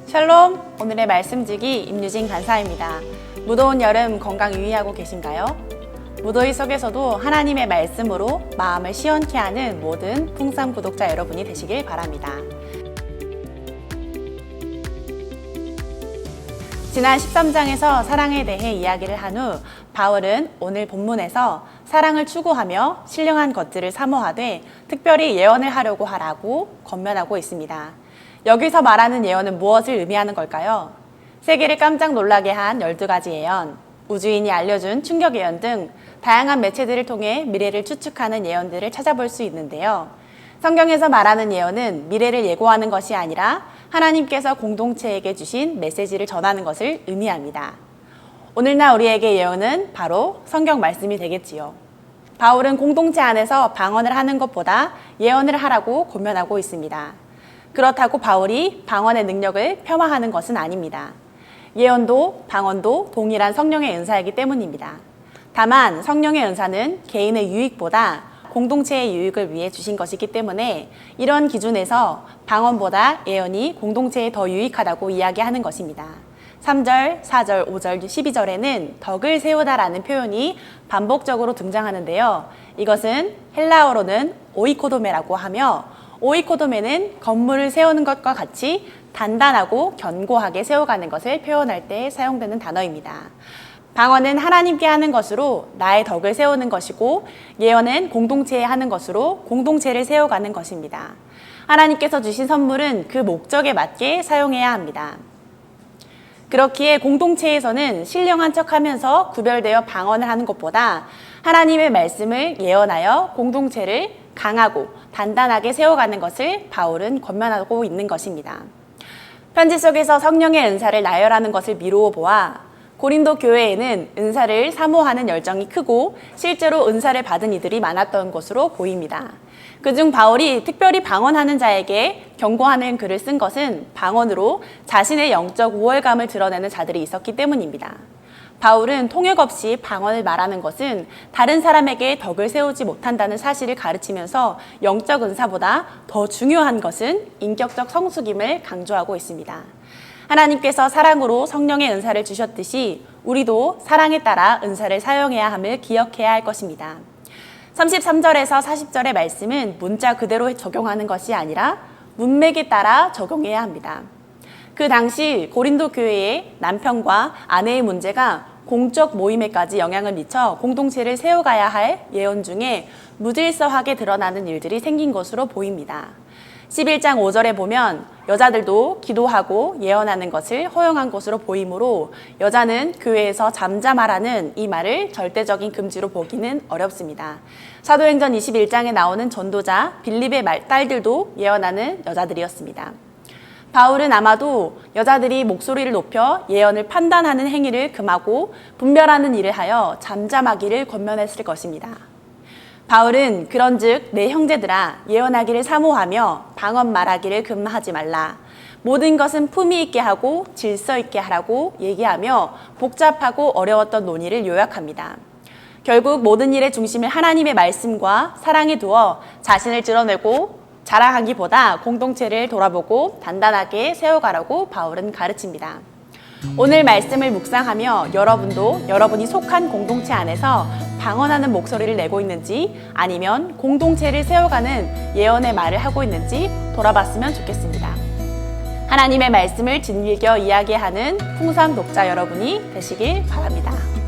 샬롬! 오늘의 말씀지기 임유진 간사입니다. 무더운 여름 건강 유의하고 계신가요? 무더위 속에서도 하나님의 말씀으로 마음을 시원케 하는 모든 풍삼 구독자 여러분이 되시길 바랍니다. 지난 13장에서 사랑에 대해 이야기를 한 후 바울은 오늘 본문에서 사랑을 추구하며 신령한 것들을 사모하되 특별히 예언을 하려고 하라고 권면하고 있습니다. 여기서 말하는 예언은 무엇을 의미하는 걸까요? 세계를 깜짝 놀라게 한 12가지 예언, 우주인이 알려준 충격 예언 등 다양한 매체들을 통해 미래를 추측하는 예언들을 찾아볼 수 있는데요. 성경에서 말하는 예언은 미래를 예고하는 것이 아니라 하나님께서 공동체에게 주신 메시지를 전하는 것을 의미합니다. 오늘날 우리에게 예언은 바로 성경 말씀이 되겠지요. 바울은 공동체 안에서 방언을 하는 것보다 예언을 하라고 권면하고 있습니다. 그렇다고 바울이 방언의 능력을 폄하하는 것은 아닙니다. 예언도 방언도 동일한 성령의 은사이기 때문입니다. 다만 성령의 은사는 개인의 유익보다 공동체의 유익을 위해 주신 것이기 때문에 이런 기준에서 방언보다 예언이 공동체에 더 유익하다고 이야기하는 것입니다. 3절, 4절, 5절, 12절에는 덕을 세우다라는 표현이 반복적으로 등장하는데요. 이것은 헬라어로는 오이코도메라고 하며 오이코도메는 건물을 세우는 것과 같이 단단하고 견고하게 세워가는 것을 표현할 때 사용되는 단어입니다. 방언은 하나님께 하는 것으로 나의 덕을 세우는 것이고 예언은 공동체에 하는 것으로 공동체를 세워가는 것입니다. 하나님께서 주신 선물은 그 목적에 맞게 사용해야 합니다. 그렇기에 공동체에서는 신령한 척하면서 구별되어 방언을 하는 것보다 하나님의 말씀을 예언하여 공동체를 강하고 단단하게 세워가는 것을 바울은 권면하고 있는 것입니다. 편지 속에서 성령의 은사를 나열하는 것을 미루어 보아 고린도 교회에는 은사를 사모하는 열정이 크고 실제로 은사를 받은 이들이 많았던 것으로 보입니다. 그중 바울이 특별히 방언하는 자에게 경고하는 글을 쓴 것은 방언으로 자신의 영적 우월감을 드러내는 자들이 있었기 때문입니다. 바울은 통역 없이 방언을 말하는 것은 다른 사람에게 덕을 세우지 못한다는 사실을 가르치면서 영적 은사보다 더 중요한 것은 인격적 성숙임을 강조하고 있습니다. 하나님께서 사랑으로 성령의 은사를 주셨듯이 우리도 사랑에 따라 은사를 사용해야 함을 기억해야 할 것입니다. 33절에서 40절의 말씀은 문자 그대로 적용하는 것이 아니라 문맥에 따라 적용해야 합니다. 그 당시 고린도 교회의 남편과 아내의 문제가 공적 모임에까지 영향을 미쳐 공동체를 세워가야 할 예언 중에 무질서하게 드러나는 일들이 생긴 것으로 보입니다. 11장 5절에 보면 여자들도 기도하고 예언하는 것을 허용한 것으로 보이므로 여자는 교회에서 잠잠하라는 이 말을 절대적인 금지로 보기는 어렵습니다. 사도행전 21장에 나오는 전도자 빌립의 딸들도 예언하는 여자들이었습니다. 바울은 아마도 여자들이 목소리를 높여 예언을 판단하는 행위를 금하고 분별하는 일을 하여 잠잠하기를 권면했을 것입니다. 바울은 그런즉 내 형제들아 예언하기를 사모하며 방언 말하기를 금하지 말라. 모든 것은 품위 있게 하고 질서 있게 하라고 얘기하며 복잡하고 어려웠던 논의를 요약합니다. 결국 모든 일의 중심을 하나님의 말씀과 사랑에 두어 자신을 드러내고 자랑하기보다 공동체를 돌아보고 단단하게 세워가라고 바울은 가르칩니다. 오늘 말씀을 묵상하며 여러분도 여러분이 속한 공동체 안에서 방언하는 목소리를 내고 있는지 아니면 공동체를 세워가는 예언의 말을 하고 있는지 돌아봤으면 좋겠습니다. 하나님의 말씀을 진일겨 이야기하는 풍삼 독자 여러분이 되시길 바랍니다.